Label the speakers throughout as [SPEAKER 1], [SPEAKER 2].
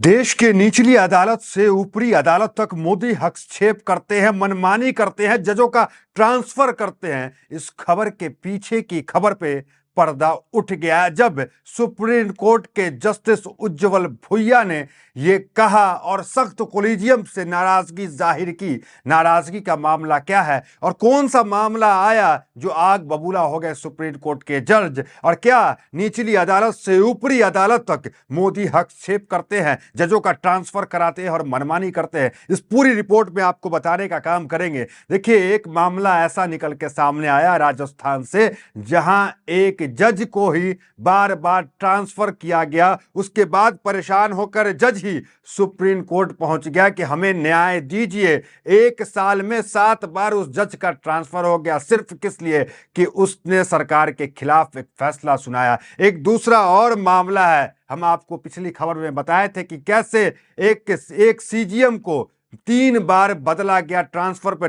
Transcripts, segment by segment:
[SPEAKER 1] देश के निचली अदालत से ऊपरी अदालत तक मोदी हस्तक्षेप करते हैं, मनमानी करते हैं, जजों का ट्रांसफर करते हैं। इस खबर के पीछे की खबर पे पर्दा उठ गया जब सुप्रीम कोर्ट के जस्टिस उज्जवल भुइया ने यह कहा और सख्त कोलिजियम से नाराजगी जाहिर की। नाराजगी का मामला क्या है और कौन सा मामला आया जो आग बबूला हो गए सुप्रीम कोर्ट के जज, और क्या निचली अदालत से ऊपरी अदालत तक मोदी हस्तक्षेप करते हैं, जजों का ट्रांसफर कराते हैं और मनमानी करते हैं, इस पूरी रिपोर्ट में आपको बताने का काम करेंगे। देखिए, एक मामला ऐसा निकल के सामने आया राजस्थान से, जहां एक जज को ही बार बार ट्रांसफर किया गया। उसके बाद परेशान होकर जज ही सुप्रीम कोर्ट पहुंच गया कि हमें न्याय दीजिए। 1 साल में 7 बार उस जज का ट्रांसफर हो गया, सिर्फ किस लिए कि उसने सरकार के खिलाफ एक फैसला सुनाया। एक दूसरा और मामला है, हम आपको पिछली खबर में बताए थे कि कैसे एक सीजीएम को 3 बार बदला गया, ट्रांसफर पे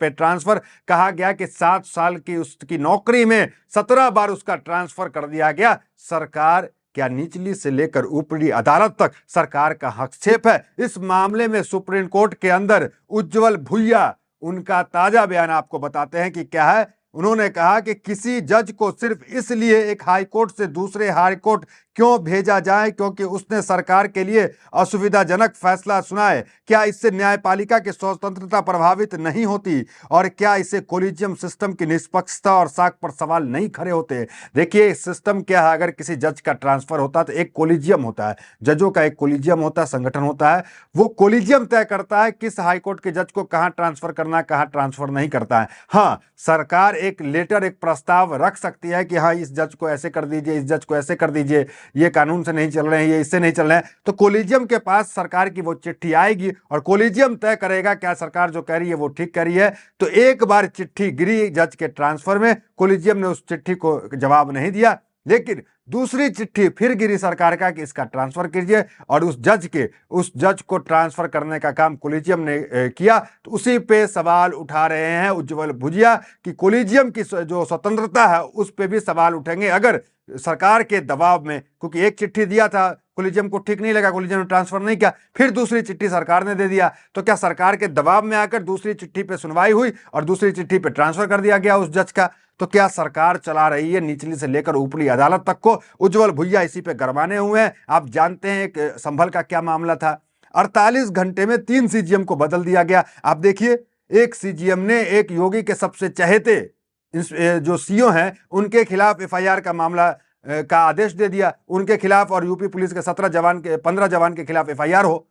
[SPEAKER 1] ट्रांसफर। कहा गया कि 7 साल की उसकी नौकरी में 17 बार उसका ट्रांसफर कर दिया गया। सरकार, क्या निचली से लेकर ऊपरी अदालत तक सरकार का हस्तक्षेप है? इस मामले में सुप्रीम कोर्ट के अंदर उज्जवल भुइया, उनका ताजा बयान आपको बताते हैं कि क्या है। उन्होंने कहा कि किसी जज को सिर्फ इसलिए एक हाईकोर्ट से दूसरे हाईकोर्ट क्यों भेजा जाए क्योंकि उसने सरकार के लिए असुविधाजनक फैसला सुनाए, क्या इससे न्यायपालिका की स्वतंत्रता प्रभावित नहीं होती और क्या इससे कोलिजियम सिस्टम की निष्पक्षता और साख पर सवाल नहीं खड़े होते? देखिए, सिस्टम क्या है, अगर किसी जज का ट्रांसफर होता है तो एक कोलिजियम होता है, जजों का एक कोलिजियम होता है, संगठन होता है। वो कोलिजियम तय करता है किस हाईकोर्ट के जज को कहां ट्रांसफर करना है, कहां ट्रांसफर नहीं करता है। हाँ, सरकार एक लेटर, एक प्रस्ताव रख सकती है कि हाँ, इस जज को ऐसे कर दीजिए, इस जज को ऐसे कर दीजिए, ये कानून से नहीं चल रहे हैं, ये इससे नहीं चल रहे हैं। तो कोलिजियम के पास सरकार की वो चिट्ठी आएगी और कोलिजियम तय करेगा क्या सरकार जो कह रही है वो ठीक कह रही है। तो एक बार चिट्ठी गिरी जज के ट्रांसफर में, कोलिजियम ने उस चिट्ठी को जवाब नहीं दिया, लेकिन दूसरी चिट्ठी फिर गिरी सरकार का कि इसका ट्रांसफर कीजिए, और उस जज को ट्रांसफर करने का काम कोलिजियम ने किया। तो उसी पे सवाल उठा रहे हैं उज्जवल भुइया कि कोलिजियम की जो स्वतंत्रता है उस पे भी सवाल उठेंगे अगर सरकार के दबाव में, क्योंकि एक चिट्ठी दिया था, कोलिजियम को ठीक नहीं लगा, कोलिजियम ने ट्रांसफर नहीं किया, फिर दूसरी चिट्ठी सरकार ने दे दिया। तो क्या सरकार के दबाव में आकर दूसरी चिट्ठी पे सुनवाई हुई और दूसरी चिट्ठी पे ट्रांसफर कर दिया गया उस जज का? तो क्या सरकार चला रही है निचली से लेकर ऊपरी अदालत तक को? उज्जवल भुइया इसी पे गरमाने हुए हैं। आप जानते हैं एक संभल का क्या मामला था, 48 घंटे में 3 सीजीएम को बदल दिया गया। आप देखिए, एक सीजीएम ने एक योगी के सबसे चहेते जो सीओ हैं उनके खिलाफ एफआईआर का मामला का आदेश दे दिया, उनके खिलाफ, और यूपी पुलिस के 15 जवान के खिलाफ एफआईआर हो।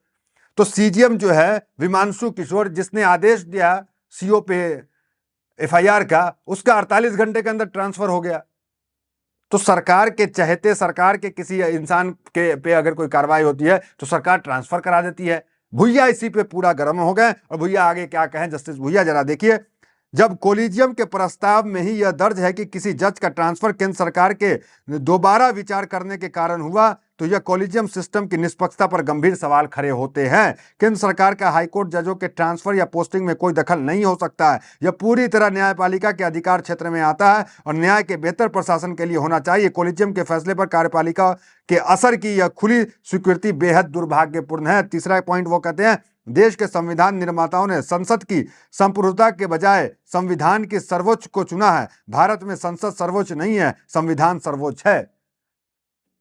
[SPEAKER 1] तो सीजीएम जो है विमांशु किशोर, जिसने आदेश दिया सीओ पे एफआईआर का, उसका 48 घंटे के अंदर ट्रांसफर हो गया। तो सरकार के चहेते, सरकार के किसी इंसान के पे अगर कोई कार्रवाई होती है तो सरकार ट्रांसफर करा देती है। भुइया इसी पे पूरा गर्म हो गए, और भुइया आगे क्या कहें जस्टिस भुइया, जरा देखिए। जब कोलिजियम के प्रस्ताव में ही यह दर्ज है कि किसी जज का ट्रांसफर केंद्र सरकार के दोबारा विचार करने के कारण हुआ, तो यह कोलिजियम सिस्टम की निष्पक्षता पर गंभीर सवाल खड़े होते हैं। केंद्र सरकार का हाईकोर्ट जजों के ट्रांसफर या पोस्टिंग में कोई दखल नहीं हो सकता है। यह पूरी तरह न्यायपालिका के अधिकार क्षेत्र में आता है और न्याय के बेहतर प्रशासन के लिए होना चाहिए। कोलिजियम के फैसले पर कार्यपालिका के असर की यह खुली स्वीकृति बेहद दुर्भाग्यपूर्ण है। तीसरा पॉइंट वो कहते हैं, देश के संविधान निर्माताओं ने संसद की संप्रभुता के बजाय संविधान की सर्वोच्च को चुना है। भारत में संसद सर्वोच्च नहीं है, संविधान सर्वोच्च है।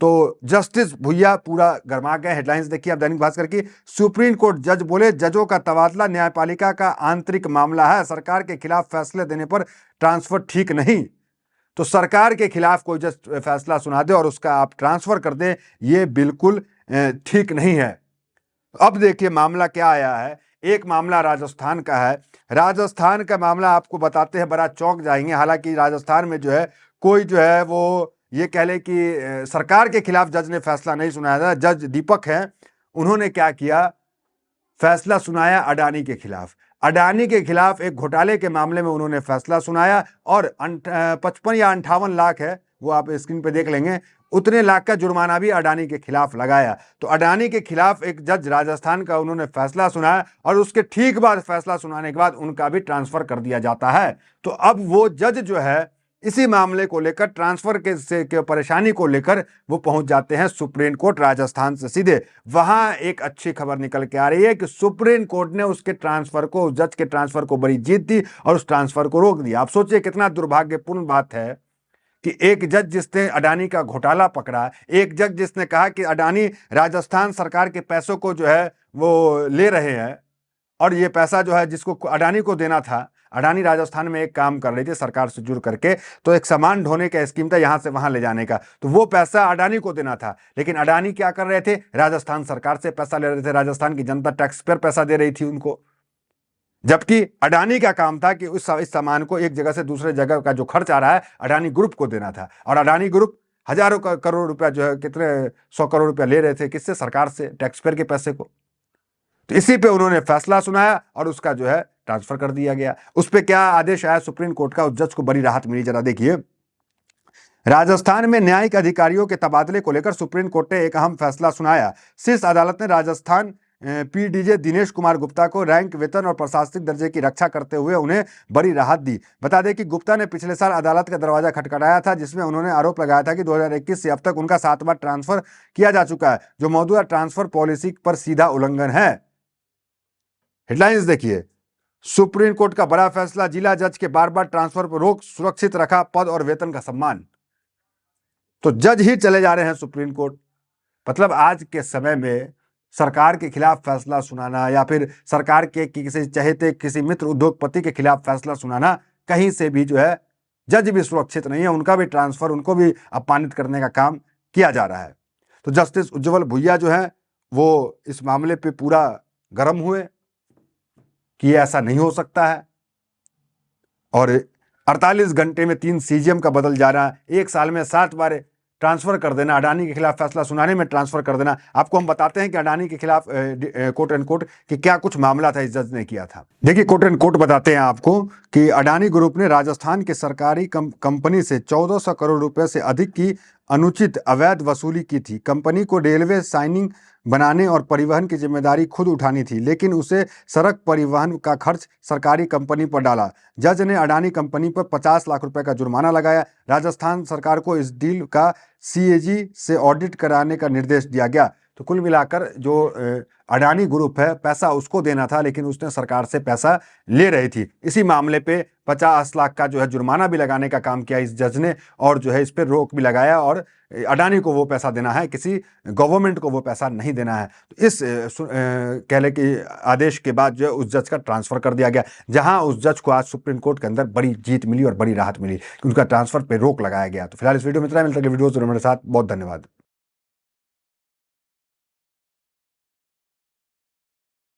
[SPEAKER 1] तो जस्टिस भुइया पूरा गरमा गए। हेडलाइंस देखिए आप दैनिक भास्कर की। सुप्रीम कोर्ट जज बोले, जजों का तबादला न्यायपालिका का आंतरिक मामला है, सरकार के खिलाफ फैसले देने पर ट्रांसफर ठीक नहीं। तो सरकार के खिलाफ कोई जज फैसला सुना दे और उसका आप ट्रांसफर कर दे, ये बिल्कुल ठीक नहीं है। अब देखिए मामला क्या आया है। एक मामला राजस्थान का है। राजस्थान का मामला आपको बताते हैं, बड़ा चौंक जाएंगे। हालांकि राजस्थान में जो है कोई जो है वो ये कह ले कि सरकार के खिलाफ जज ने फैसला नहीं सुनाया था। जज दीपक हैं, उन्होंने क्या किया, फैसला सुनाया अडानी के खिलाफ। अडानी के खिलाफ एक घोटाले के मामले में उन्होंने फैसला सुनाया और 55 या 58 लाख है, वो आप स्क्रीन पे देख लेंगे, उतने लाख का जुर्माना भी अडानी के खिलाफ लगाया। तो अडानी के खिलाफ एक जज राजस्थान का उन्होंने फैसला सुनाया और उसके ठीक बाद, फैसला सुनाने के बाद उनका भी ट्रांसफर कर दिया जाता है। तो अब वो जज जो है इसी मामले को लेकर, ट्रांसफर के परेशानी को लेकर वो पहुंच जाते हैं सुप्रीम कोर्ट राजस्थान से सीधे। वहां एक अच्छी खबर निकल के आ रही है कि सुप्रीम कोर्ट ने उसके ट्रांसफर को, उस जज के ट्रांसफर को बड़ी जीत दी और उस ट्रांसफर को रोक दिया। आप सोचिए कितना दुर्भाग्यपूर्ण बात है कि एक जज जिसने अडानी का घोटाला पकड़ा, एक जज जिसने कहा कि अडानी राजस्थान सरकार के पैसों को जो है वो ले रहे हैं, और ये पैसा जो है जिसको अडानी को देना था, अडानी राजस्थान में एक काम कर रही थी सरकार से जुड़ करके, तो एक सामान ढोने का स्कीम था यहां से वहां ले जाने का, तो वो पैसा अडानी को देना था। लेकिन अडानी क्या कर रहे थे, राजस्थान सरकार से पैसा ले रहे थे, राजस्थान की जनता टैक्स पर पैसा दे रही थी उनको, जबकि अडानी का काम था कि इस सामान को एक जगह से दूसरे जगह का जो खर्च आ रहा है अडानी ग्रुप को देना था। और अडानी ग्रुप हजारों करोड़ रुपया जो है, कितने 100 करोड़ रुपया ले रहे थे, किससे, सरकार से, टैक्स पेयर के पैसे को। तो इसी पे उन्होंने फैसला सुनाया और उसका जो है ट्रांसफर कर दिया गया। उस पे क्या आदेश आया सुप्रीम कोर्ट का, उस जज को बड़ी राहत मिली, जरा देखिए। राजस्थान में न्यायिक अधिकारियों के तबादले को लेकर सुप्रीम कोर्ट ने एक अहम फैसला सुनाया। शीर्ष अदालत ने राजस्थान पीडीजे दिनेश कुमार गुप्ता को रैंक, वेतन और प्रशासनिक दर्जे की रक्षा करते हुए उन्हें बड़ी राहत दी। बता दें कि गुप्ता ने पिछले साल अदालत का दरवाजा खटखटाया था, जिसमें उन्होंने आरोप लगाया था कि 2021 से अब तक उनका 7 बार ट्रांसफर किया जा चुका है, जो मौजूदा ट्रांसफर पॉलिसी पर सीधा उल्लंघन है। हेडलाइंस देखिए, सुप्रीम कोर्ट का बड़ा फैसला, जिला जज के बार बार ट्रांसफर पर रोक, सुरक्षित रखा पद और वेतन का सम्मान। तो जज ही चले जा रहे हैं सुप्रीम कोर्ट। मतलब आज के समय में सरकार के खिलाफ फैसला सुनाना या फिर सरकार के किसी चहेते, किसी मित्र उद्योगपति के खिलाफ फैसला सुनाना, कहीं से भी जो है जज भी सुरक्षित नहीं है, उनका भी ट्रांसफर, उनको भी अपमानित करने का काम किया जा रहा है। तो जस्टिस उज्जवल भुइया जो है वो इस मामले पे पूरा गर्म हुए कि ऐसा नहीं हो सकता है, और 48 घंटे में 3 सीजीएम का बदल जाना, एक साल में 7 बार ट्रांसफर कर देना, अडानी के खिलाफ फैसला सुनाने में ट्रांसफर कर देना। आपको हम बताते हैं कि अडानी के खिलाफ कोट एंड कोट कि क्या कुछ मामला था, इस जज ने किया था। देखिए, कोट एंड कोट बताते हैं आपको कि अडानी ग्रुप ने राजस्थान के सरकारी कंपनी से 1400 करोड़ रुपए से अधिक की अनुचित अवैध वसूली की थी। कंपनी को रेलवे साइनिंग बनाने और परिवहन की जिम्मेदारी खुद उठानी थी, लेकिन उसे सड़क परिवहन का खर्च सरकारी कंपनी पर डाला। जज ने अडानी कंपनी पर 50 लाख रुपए का जुर्माना लगाया। राजस्थान सरकार को इस डील का सीएजी से ऑडिट कराने का निर्देश दिया गया। तो कुल मिलाकर जो अडानी ग्रुप है, पैसा उसको देना था, लेकिन उसने सरकार से पैसा ले रही थी। इसी मामले पे 50 लाख का जो है जुर्माना भी लगाने का काम किया इस जज ने, और जो है इस पर रोक भी लगाया, और अडानी को वो पैसा देना है, किसी गवर्नमेंट को वो पैसा नहीं देना है। तो इस कह ले कि आदेश के बाद जो है उस जज का ट्रांसफर कर दिया गया, जहां उस जज को आज सुप्रीम कोर्ट के अंदर बड़ी जीत मिली और बड़ी राहत मिली, उनका ट्रांसफर पे रोक लगाया गया। तो फिलहाल इस वीडियो में इतना, मिलता है वीडियो मेरे साथ। बहुत धन्यवाद।